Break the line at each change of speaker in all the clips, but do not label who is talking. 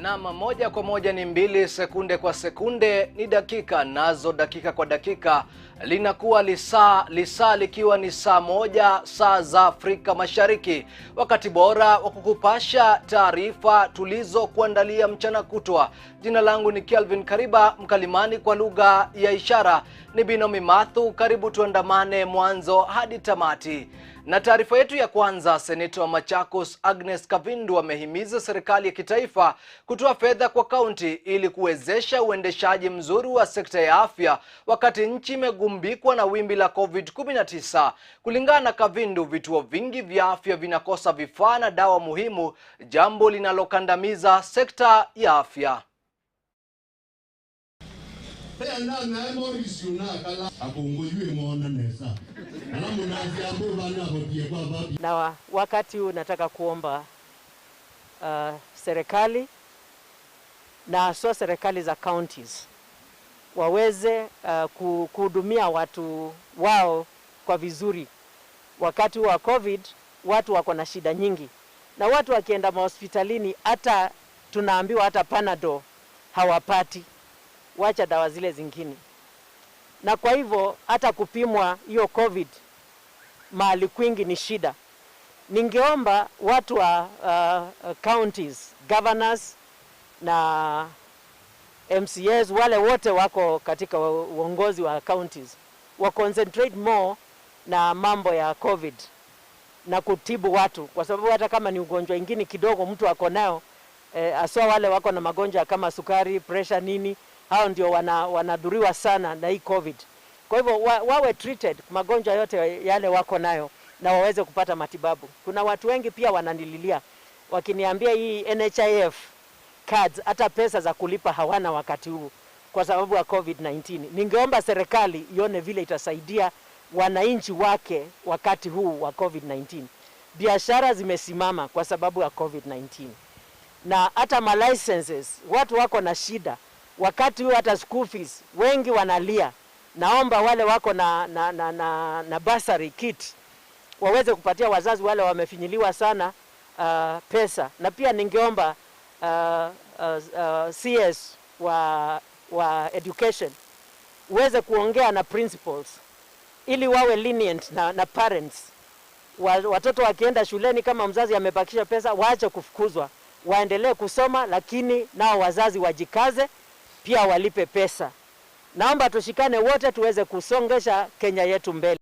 Na moja kwa moja ni 2 sekunde kwa sekunde, ni dakika, nazo dakika kwa dakika linakuwa lisaa likiwa ni saa 1 saa za Afrika Mashariki. Wakati bora wa kukupasha taarifa tulizo kuandalia mchana kutwa. Jina langu ni KELVIN, KARIBA mkalimani kwa lugha ya ishara ni Binomi Mathu. Karibu tuandamane mwanzo hadi tamati. Na taarifa yetu ya kwanza, Seneta wa Machakos Agnes Kavindu amehimiza serikali ya kitaifa kutoa fedha kwa kaunti ili kuwezesha uendeshaji mzuri wa sekta ya afya wakati nchi imegumbikwa na wimbi la COVID-19. Kulingana na Kavindu, vituo vingi vya afya vinakosa vifaa na dawa muhimu, jambo linalokandamiza sekta ya afya.
Na wakati huu nataka kuomba serikali na haswa serikali za counties waweze kuhudumia watu wao kwa vizuri. Wakati wa COVID watu wako na shida nyingi, na watu wakienda hospitalini hata tunaambiwa hata Panadol hawapati, wacha dawa zile zingine. Na kwa hivyo hata kupimwa hiyo COVID mahali kwingi ni shida. Ningeomba watu wa counties, governors na MCAs, wale wote wako katika uongozi wa counties, wa concentrate more na mambo ya COVID na kutibu watu, kwa sababu hata kama ni ugonjwa ingine kidogo mtu wako nao, aswa wale wako na magonjwa kama sukari, pressure nini, hao ndio wanadhuriwa sana na hii COVID. Kwa hivyo wawe treated magonjwa yote yale wako nayo na waweze kupata matibabu. Kuna watu wengi pia wananililia wakiniambia hii NHIF cards hata pesa za kulipa hawana wakati huu kwa sababu ya COVID-19. Ningeomba serikali ione vile itasaidia wananchi wake wakati huu wa COVID-19. Biashara zimesimama kwa sababu ya COVID-19. Na hata ma licenses watu wako na shida wakati huu, hata school fees wengi wanalia. Naomba wale wako na bursary kit waweze kupatia wazazi wale wamefinyiliwa sana pesa. Na pia ningeomba CS wa education uweze kuongea na principals ili wawe lenient na parents. Watoto wakienda shuleni kama mzazi amebakisha pesa, waache kufukuzwa, waendelee kusoma, lakini nao wazazi wajikaze pia walipe pesa. Naomba tushikane wote tuweze kusongesha Kenya yetu mbele.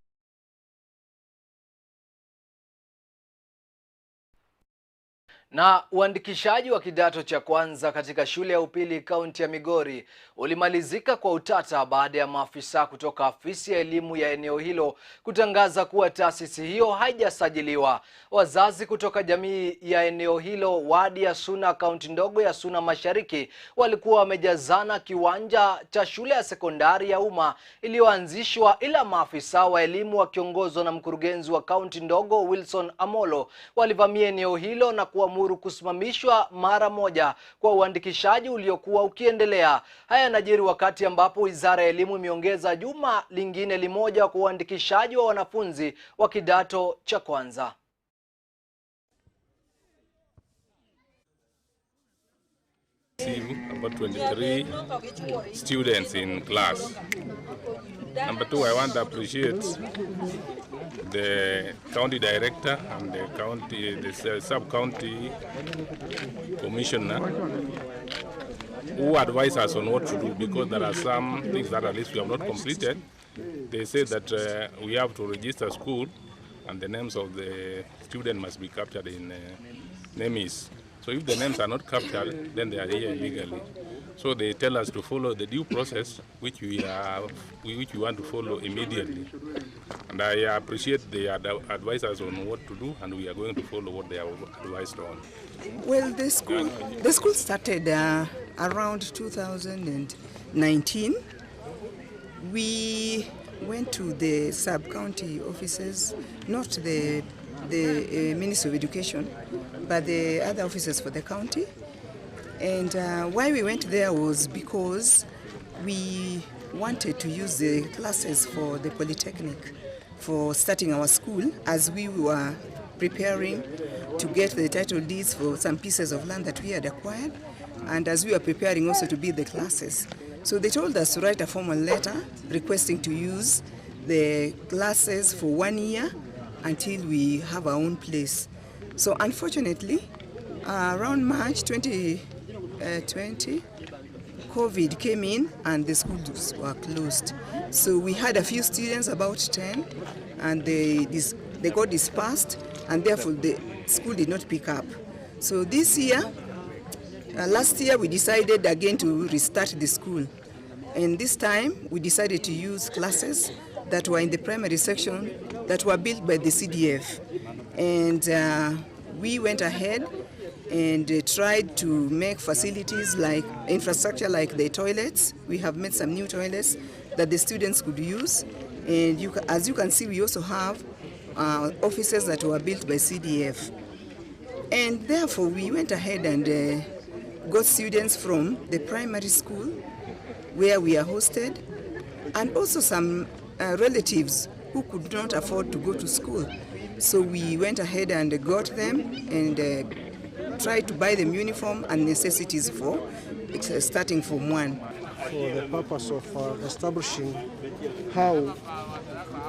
Na uandikishaji wa kidato cha kwanza katika shule ya upili kaunti ya Migori ulimalizika kwa utata baada ya maafisa kutoka afisi ya elimu ya eneo hilo kutangaza kuwa taasisi hiyo haijasajiliwa. Wazazi kutoka jamii ya eneo hilo wadi ya Suna, kaunti ndogo ya Suna Mashariki, walikuwa wamejazana kiwanja cha shule ya sekondari ya umma iliyoanzishwa, ila maafisa wa elimu wakiongozwa na mkurugenzi wa kaunti ndogo Wilson Amolo walivamia eneo hilo na kuamuru kusimamishwa mara moja kwa uandikishaji uliokuwa ukiendelea. Haya yanajiri wakati ambapo Wizara ya Elimu imeongeza juma lingine limoja kwa uandikishaji wa wanafunzi wa kidato cha kwanza.
About 23 students in class. Number 2, I want to appreciate the county director and the sub-county commissioner who advise us on what to do, because there are some things that at least we have not completed. They say that we have to register school and the names of the student must be captured in NEMIS. So if the names are not captured, then they are here illegally. So they tell us to follow the due process, which we want to follow immediately. And I appreciate the advisors on what to do, and we are going to follow what they have advised on.
Well, the school started around 2019. We went to the sub-county offices, not the Ministry of Education, but the other offices for the county. And why we went there was because we wanted to use the classes for the Polytechnic for starting our school, as we were preparing to get the title deeds for some pieces of land that we had acquired. and as we were preparing also to build the classes. So they told us to write a formal letter requesting to use the classes for 1 year until we have our own place. So unfortunately, around March 2020, COVID came in and the schools were closed. So we had a few students, about 10, and they got dispersed, and therefore the school did not pick up. So this year, last year we decided again to restart the school. And this time we decided to use classes that were in the primary section that were built by the CDF. And we went ahead and tried to make facilities like infrastructure like the toilets. We have made some new toilets that the students could use. And as you can see, we also have offices that were built by CDF. And therefore, we went ahead and got students from the primary school where we are hosted, and also some relatives who could not afford to go to school. So we went ahead and got them and tried to buy them uniform and necessities for starting from 1.
For the purpose of establishing how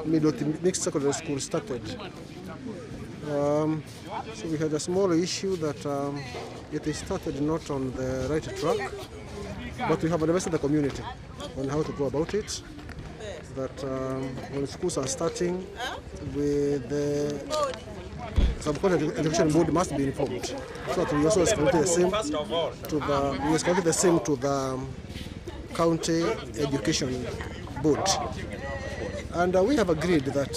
mixed secondary school started. So we had a small issue that it started not on the right track, but we have invested the community on how to go about it. That when schools are starting, with the Subcounty Education Board must be informed. So that we also escalated the same to the County Education Board. And we have agreed that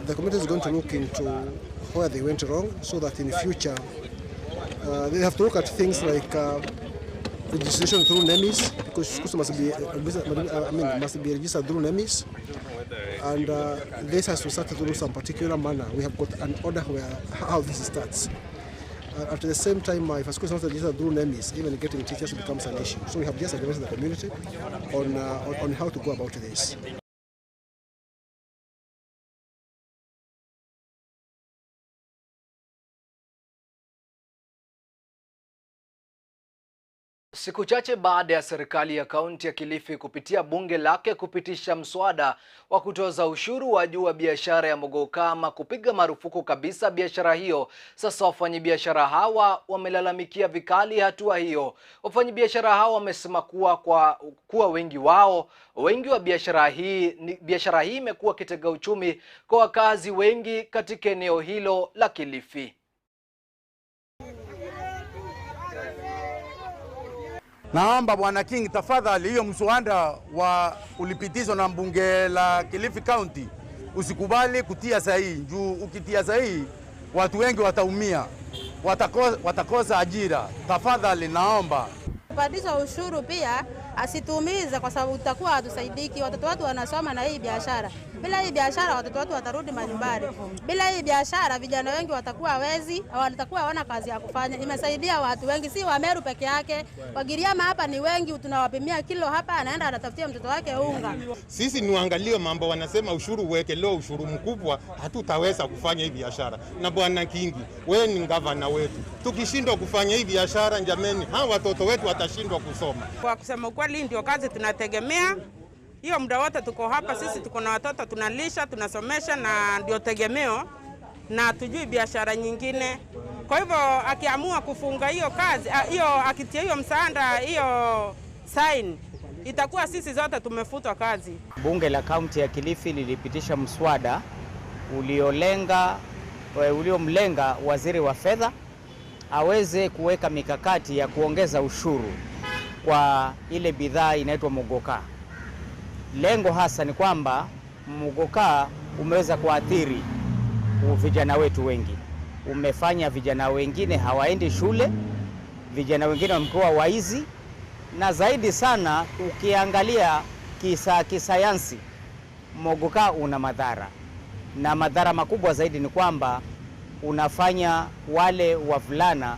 the committee is going to look into where they went wrong, so that in the future they have to look at things like registration through NEMIS, because schools must be registered through NEMIS, and this has to start through some particular manner. We have got an order where how this starts. At the same time, if a school is not registered through NEMIS, even getting teachers becomes an issue. So we have just advised the community on how to go about this.
Siku chache baada ya serikali ya kaunti ya Kilifi kupitia bunge lake kupitisha mswada wa kutoza ushuru wa juu wa biashara ya mogoka ama kupiga marufuku kabisa biashara hiyo, sasa wafanyabiashara hawa wamelalamikia vikali hatua hiyo. Wafanyabiashara hawa wamesema kuwa wengi wa biashara hii imekuwa kitega uchumi kwa wakazi wengi katika eneo hilo la Kilifi.
Naomba Bwana King, tafadhali hiyo mswada wa ulipitizwa na bunge la Kilifi County usikubali kutia sahihi. Juu ukitia sahihi watu wengi wataumia, watakosa ajira. Tafadhali naomba
kupandisha ushuru pia asitumize, kwa sababu utakuwa hatusaidiki. Watoto wetu wanasoma na hii biashara. Bila hii biashara watoto wetu watarudi manyumbani. Bila hii biashara vijana wengi watakuwa wezi, watakuwa hawana kazi ya kufanya. Imesaidia watu wengi, si wa Meru peke yake. Wagiriama hapa ni wengi, tunawapimia kilo hapa, anaenda anatafutia mtoto wake unga.
Sisi niangalie mambo wanasema ushuru uweke leo ushuru mkubwa, hatutaweza kufanya hii biashara. Na Bwana Kingi, wewe ni gavana wetu. Tukishindwa kufanya hii biashara, jameni, hawa watoto wetu watashindwa kusoma.
Kwa kusema kweli ndio kazi tunategemea. Hiyo muda wote tuko hapa, sisi tuko na watoto tunalisha, tunasomesha, na ndio tegemeo, na tujui biashara nyingine. Kwa hivyo akiamua kufunga hiyo kazi, hiyo akitia hiyo msaada, hiyo sign, itakuwa sisi zote tumefutwa kazi.
Bunge la kaunti ya Kilifi lilipitisha mswada uliomlenga waziri wa fedha aweze kuweka mikakati ya kuongeza ushuru kwa ile bidhaa inaitwa mogoka. Lengo hasa ni kwamba mogoka umeweza kuathiri vijana wetu wengi. Umefanya vijana wengine hawaendi shule, vijana wengine wamekuwa waizi, na zaidi sana ukiangalia kisayansi mogoka una madhara. Na madhara makubwa zaidi ni kwamba unafanya wale wavulana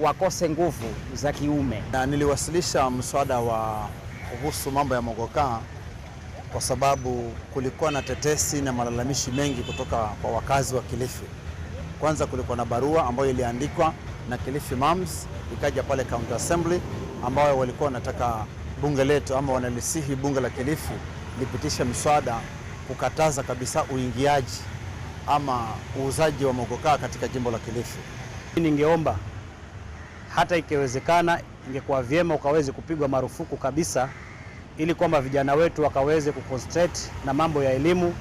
wakose nguvu za kiume.
Niliwasilisha mswada wa kuhusu mambo ya mogoka kwa sababu kulikuwa na tetesi na malalamishi mengi kutoka kwa wakazi wa Kilifi. Kwanza kulikuwa na barua ambayo iliandikwa na Kilifi Moms, ikaja pale County Assembly ambao walikuwa wanataka bunge letu ama wanalisihi bunge la Kilifi lipitisha mswada kukataza kabisa uingiaji ama uuzaji wa mogoka katika jimbo la Kilifi.
Ningeomba hata ikiwezekana ingekuwa vyema ukaweze kupigwa marufuku kabisa, ili kwamba vijana wetu wakaweze kuconcentrate na mambo ya elimu.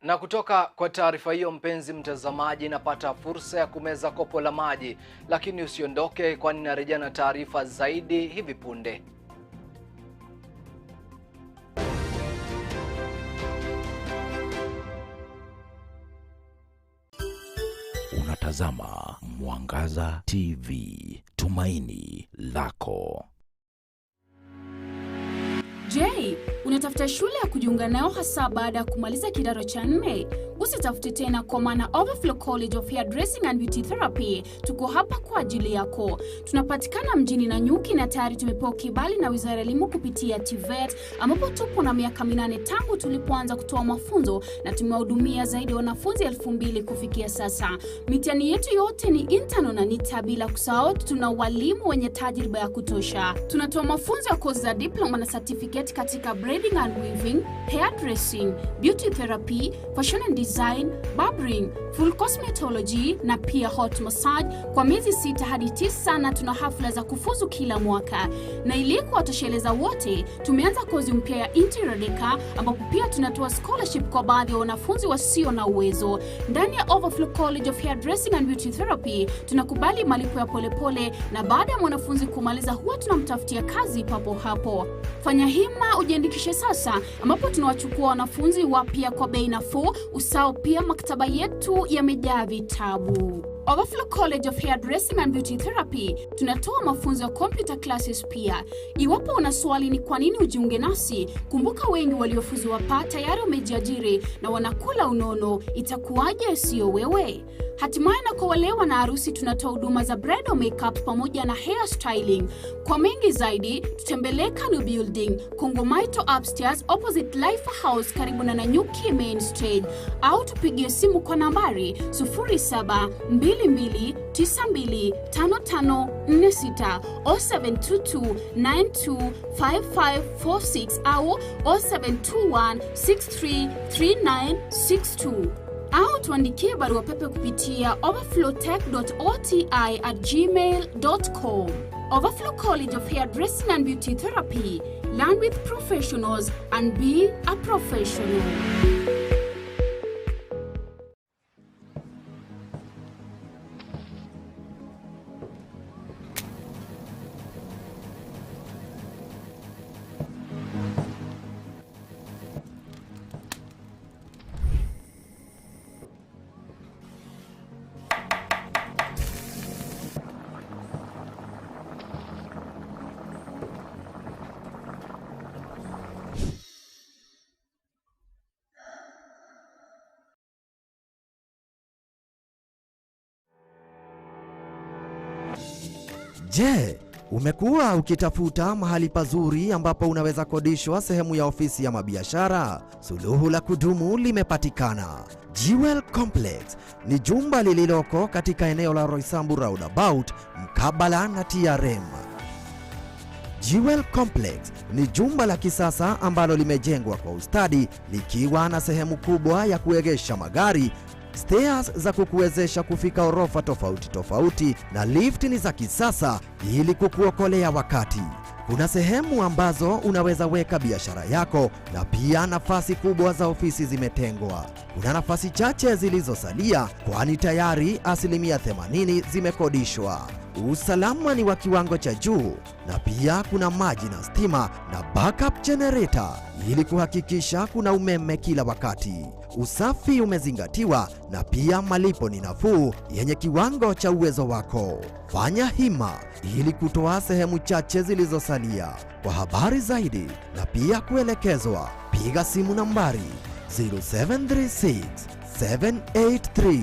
Na kutoka kwa taarifa hiyo, mpenzi mtazamaji, napata fursa ya kumeza kopo la maji, lakini usiondoke, kwani narejea na taarifa zaidi hivi punde.
Unatazama Mwangaza TV, tumaini lako.
Je, unatafuta shule ya kujiunga nayo hasa baada ya kumaliza kidato cha 4? Usitafute tena, kwa maana Overflow College of Hairdressing and Beauty Therapy tuko hapa kwa ajili yako. Tunapatikana mjini Nanyuki na tayari tumepewa kibali na Wizara ya Elimu kupitia TVET, ambapo tupo na miaka 8 tangu tulipoanza kutoa mafunzo na tumewahudumia zaidi ya wanafunzi 2000 kufikia sasa. Mitihani yetu yote ni internal na NITA, bila kusahau tuna walimu wenye tajriba ya kutosha. Tunatoa mafunzo ya kozi za diploma na certificate katika braiding and weaving, hairdressing, beauty therapy, fashion and design, barbering, full cosmetology na pia hot massage kwa miezi 6 hadi 9, na tuna hafla za kufuzu kila mwaka. Na ili kuwatosheleza wote, tumeanza kozi mpya ya interior decor, ambapo pia tunatoa scholarship kwa baadhi ya wanafunzi wasio na uwezo. Ndani ya Overflow College of Hairdressing and Beauty Therapy tunakubali malipo ya polepole, na baada ya mwanafunzi kumaliza huwa tunamtafutia kazi papo hapo. Fanya hima ujiandikishe sasa, ambapo tunawachukua wanafunzi wapya kwa bei nafuu. Usao pia maktaba yetu yamejaa vitabu. Overflow College of Hairdressing and Beauty Therapy tunatoa mafunzo ya computer classes pia. Iwapo una swali ni kwa nini ujiunge nasi, kumbuka wengi waliofuzu wapa tayari wamejiajiri na wanakula unono. Itakuwaje sio wewe? Hatimaye na kwa wale wana harusi tunatoa huduma za bridal makeup pamoja na hair styling. Kwa mengi zaidi tutembelee Kanu Building, Kongomaito upstairs opposite Life House karibu na Nanyuki main stage, au tupigie simu kwa nambari 0722925546 au 0722925546 au 0721633962 au tuandikie barua pepe kupitia overflowtech.oti@gmail.com. Overflow College of Hairdressing and Beauty Therapy. Learn with professionals and be a professional.
Je, umekuwa ukitafuta mahali pazuri ambapo unaweza kodishwa sehemu ya ofisi ya mabiashara? Suluhu la kudumu limepatikana. Jewel Complex ni jumba lililoko katika eneo la Roysambu Roundabout mkabala na TRM. Jewel Complex ni jumba la kisasa ambalo limejengwa kwa ustadi, likiwa na sehemu kubwa ya kuegesha magari, stairs za kukuwezesha kufika orofa tofauti tofauti, na lift ni za kisasa ili kukuokolea wakati. Kuna sehemu ambazo unaweza weka biashara yako, na pia nafasi kubwa za ofisi zimetengwa. Kuna nafasi chache zilizosalia, kwani tayari 80% zimekodishwa. Usalama ni wa kiwango cha juu, na pia kuna maji na stima na backup generator ili kuhakikisha kuna umeme kila wakati. Usafi umezingatiwa na pia malipo ni nafuu yenye kiwango cha uwezo wako. Fanya hima ili kutoa sehemu chache zilizosalia. Kwa habari zaidi na pia kuelekezwa, piga simu nambari 0736 783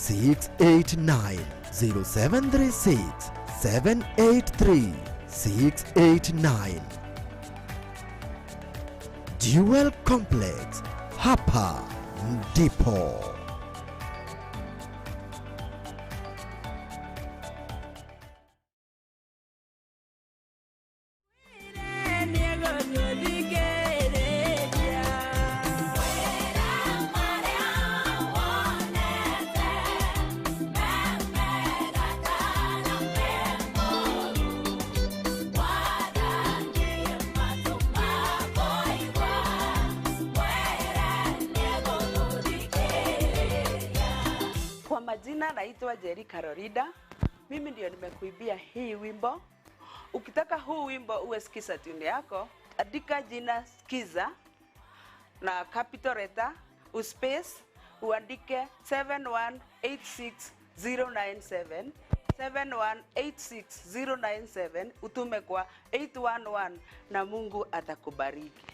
689, 0736 783 689. Jewel Complex, hapa ndipo.
majina naitwa Jerry Karorida. Mimi ndio nimekuibia hii wimbo. Ukitaka huu wimbo uwe sikiza tune yako, andika jina Skiza na capital letter, uspace, uandike 7186097, 7186097, utume kwa 811 na Mungu atakubariki.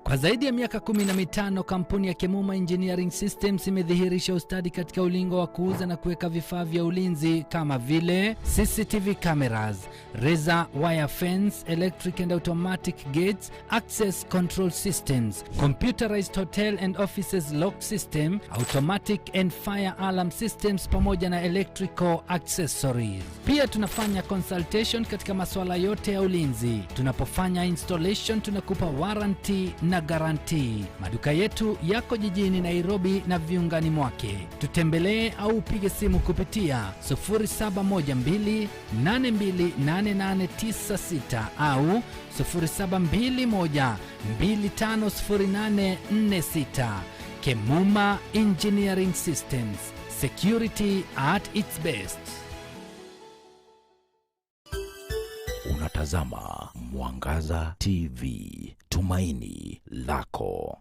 Kwa zaidi ya miaka 15 kampuni ya Kemuma Engineering Systems imedhihirisha ustadi katika ulingo wa kuuza na kuweka vifaa vya ulinzi kama vile CCTV cameras, razor wire fence, electric and automatic gates, access control systems, computerized hotel and offices lock system, automatic and fire alarm systems pamoja na electrical accessories. Pia tunafanya consultation katika masuala yote ya ulinzi. Tunapofanya installation tunakupa warranty na guarantee. Maduka yetu yako jijini Nairobi na viungani mwake. Tutembelee au upige simu kupitia 0712828896 au 0721250846. Kemuma Engineering Systems. Security at its best.
Unatazama Mwangaza TV, tumaini lako.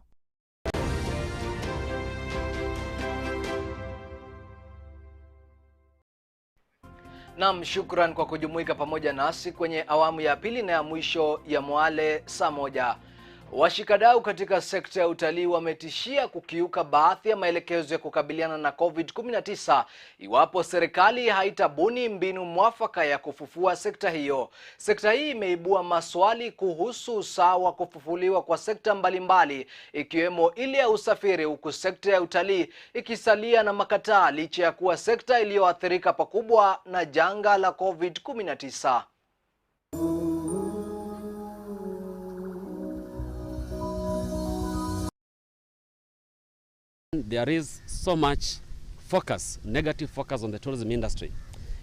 Naam, shukran kwa kujumuika pamoja nasi kwenye awamu ya pili na ya mwisho ya Mwale saa moja. Washikadau katika sekta ya utalii wametishia kukiuka baadhi ya maelekezo ya kukabiliana na COVID-19 iwapo serikali haitabuni mbinu mwafaka ya kufufua sekta hiyo. Sekta hii imeibua maswali kuhusu usawa wa kufufuliwa kwa sekta mbalimbali ikiwemo ile ya usafiri, huku sekta ya utalii ikisalia na makataa licha ya kuwa sekta iliyoathirika pakubwa na janga la COVID-19.
There is so much focus, negative focus on the tourism industry.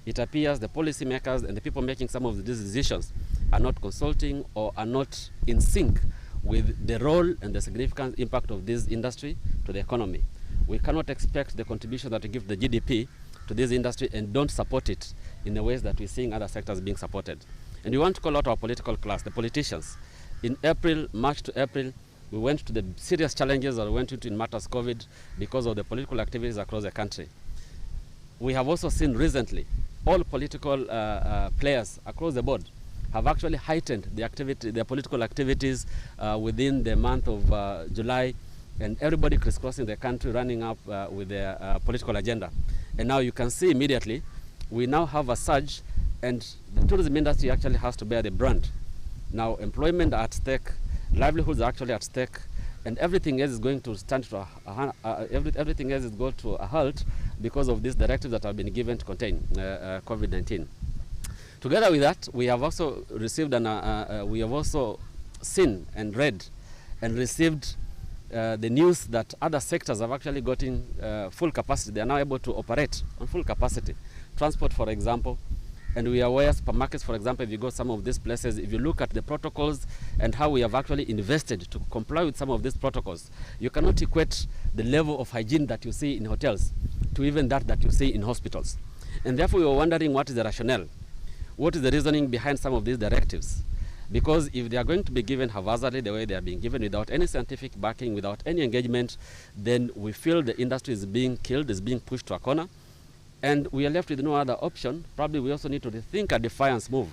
It appears the policymakers and the people making some of these decisions are not consulting or are not in sync with the role and the significant impact of this industry to the economy. We cannot expect the contribution that we give the GDP to this industry and don't support it in the ways that we're seeing other sectors being supported. And we want to call out our political class, the politicians. In April, March to April, we went to the serious challenges that we went into in matters COVID because of the political activities across the country. We have also seen recently all political players across the board have actually heightened their political activities within the month of July, and everybody crisscrossing the country running up with their political agenda. And now you can see immediately we now have a surge, and the tourism industry actually has to bear the brunt. Now employment at stake, livelihoods are actually at stake, and everything else is going to stand to everything else is going to a halt because of these directives that have been given to contain COVID-19. Together with that, we have also received we have also seen and read and received the news that other sectors have actually gotten full capacity. They are now able to operate on full capacity. Transport, for example. And we are aware, supermarkets, for example, if you go to some of these places, if you look at the protocols and how we have actually invested to comply with some of these protocols, you cannot equate the level of hygiene that you see in hotels to even that you see in hospitals. And therefore, we were wondering what is the rationale? What is the reasoning behind some of these directives? Because if they are going to be given haphazardly the way they are being given without any scientific backing, without any engagement, then we feel the industry is being killed, is being pushed to a corner. And we are left with no other option. Probably we also need to rethink a defiance move,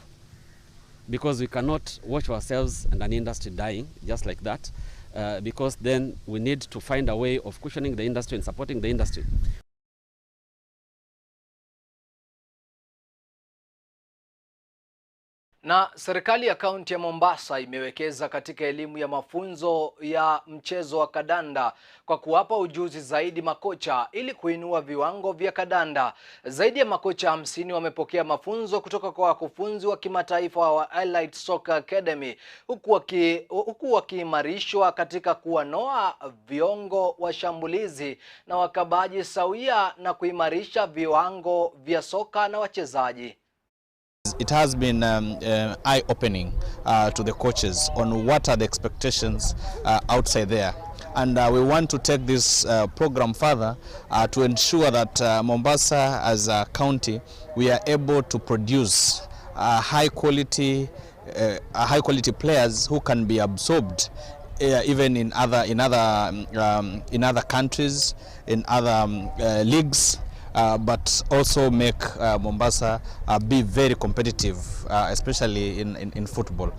because we cannot watch ourselves and an industry dying just like that, because then we need to find a way of cushioning the industry and supporting the industry.
Na serikali ya kaunti ya Mombasa imewekeza katika elimu ya mafunzo ya mchezo wa kadanda kwa kuwapa ujuzi zaidi makocha ili kuinua viwango vya kadanda. Zaidi ya makocha 50 wamepokea mafunzo kutoka kwa wakufunzi wa kimataifa wa Elite Soccer Academy, huku wakiimarishwa katika kuwanoa viungo washambulizi na wakabaji sawia na kuimarisha viwango vya soka na wachezaji.
It has been eye-opening to the coaches on what are the expectations outside there. And we want to take this program further to ensure that Mombasa as a county, we are able to produce high-quality players who can be absorbed even in other countries, in other leagues. But also make Mombasa be very competitive, especially in football.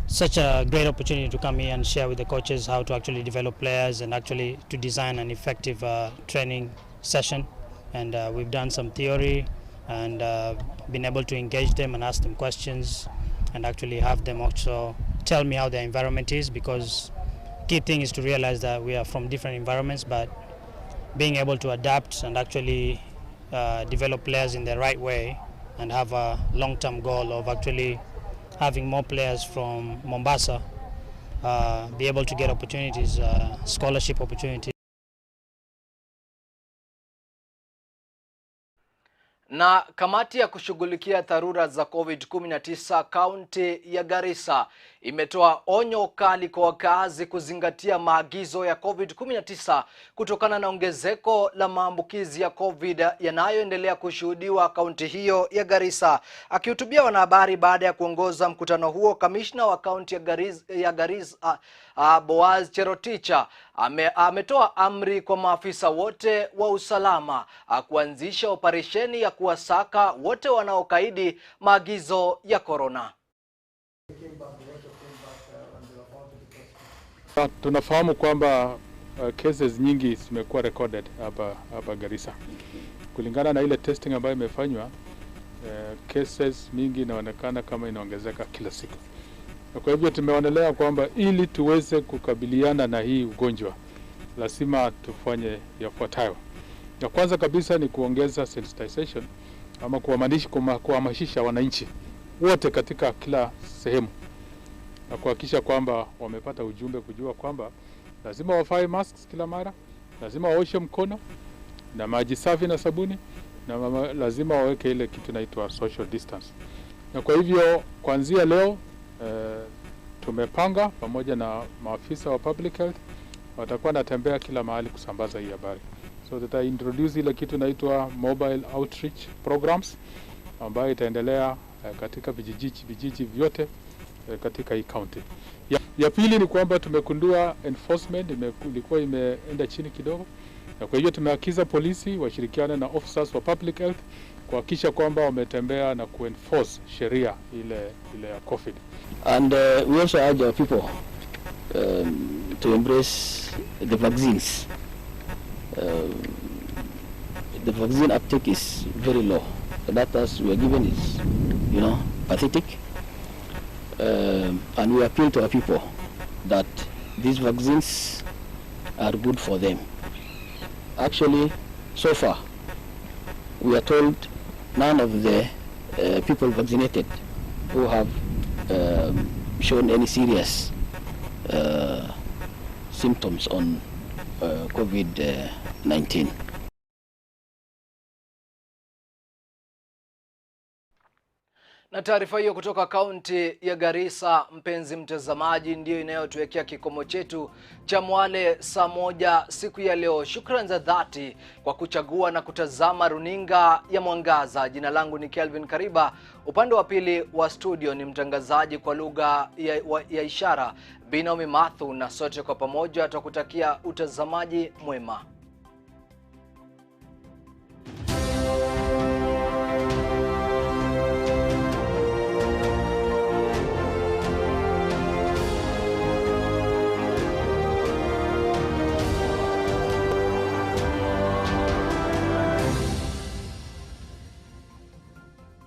Such a great opportunity to come here and share with the coaches how to actually develop players and actually to design an effective training session. And we've done some theory and been able to engage them and ask them questions and actually have them also tell me how their environment is, because key thing is to realize that we are from different environments, but being able to adapt and actually develop players in the right way and have a long-term goal of actually having more players from Mombasa be able to get opportunities, scholarship opportunities.
Na kamati ya kushughulikia dharura za COVID-19 kaunti ya Garissa imetoa onyo kali kwa wakazi kuzingatia maagizo ya COVID-19 kutokana na ongezeko la maambukizi ya COVID yanayoendelea kushuhudiwa kaunti hiyo ya Garissa. Akihutubia wanahabari baada ya kuongoza mkutano huo, kamishna wa kaunti ya Garissa Boaz Cheroticha ametoa amri kwa maafisa wote wa usalama kuanzisha operesheni ya kuwasaka wote wanaokaidi maagizo ya corona.
Tunafahamu kwamba cases nyingi zimekuwa recorded hapa Garissa. Kulingana na ile testing ambayo imefanywa, cases mingi inaonekana kama inaongezeka kila siku. Kwa hivyo tumeonelea kwamba ili tuweze kukabiliana na hii ugonjwa, lazima tufanye yafuatayo. Ya kwanza kabisa ni kuongeza sensitization ama kuhamasisha wananchi wote katika kila sehemu, na kuhakikisha kwamba wamepata ujumbe kujua kwamba lazima wafae masks kila mara, lazima waoshe mkono na maji safi na sabuni, na lazima waweke ile kitu inaitwa social distance. Na kwa hivyo kuanzia leo tumepanga pamoja na maafisa wa public health watakuwa natembea kila mahali kusambaza hii habari. So that I introduce ile kitu inaitwa mobile outreach programs ambayo itaendelea katika vijiji vyote katika hii county. Ya pili ni kwamba tumekundua enforcement ilikuwa imeenda chini kidogo, na kwa hivyo tumeagiza polisi washirikiane na officers wa public health kuhakikisha kwamba wametembea na kuenforce sheria ile ya COVID.
And we also urge our people to embrace the vaccines. The vaccine uptake is very low. The data we are given is, pathetic. And we appeal to our people that these vaccines are good for them. Actually, so far, we are told none of the people vaccinated who have shown any serious symptoms on COVID-19.
Na taarifa hiyo kutoka kaunti ya Garissa, mpenzi mtazamaji, ndio inayotuwekea kikomo chetu cha Mwale saa 1 siku ya leo. Shukrani za dhati kwa kuchagua na kutazama runinga ya Mwangaza. Jina langu ni KELVIN KARIBA. Upande wa pili wa studio ni mtangazaji kwa lugha ya ishara Binomi Mathu, na sote kwa pamoja tutakutakia utazamaji mwema.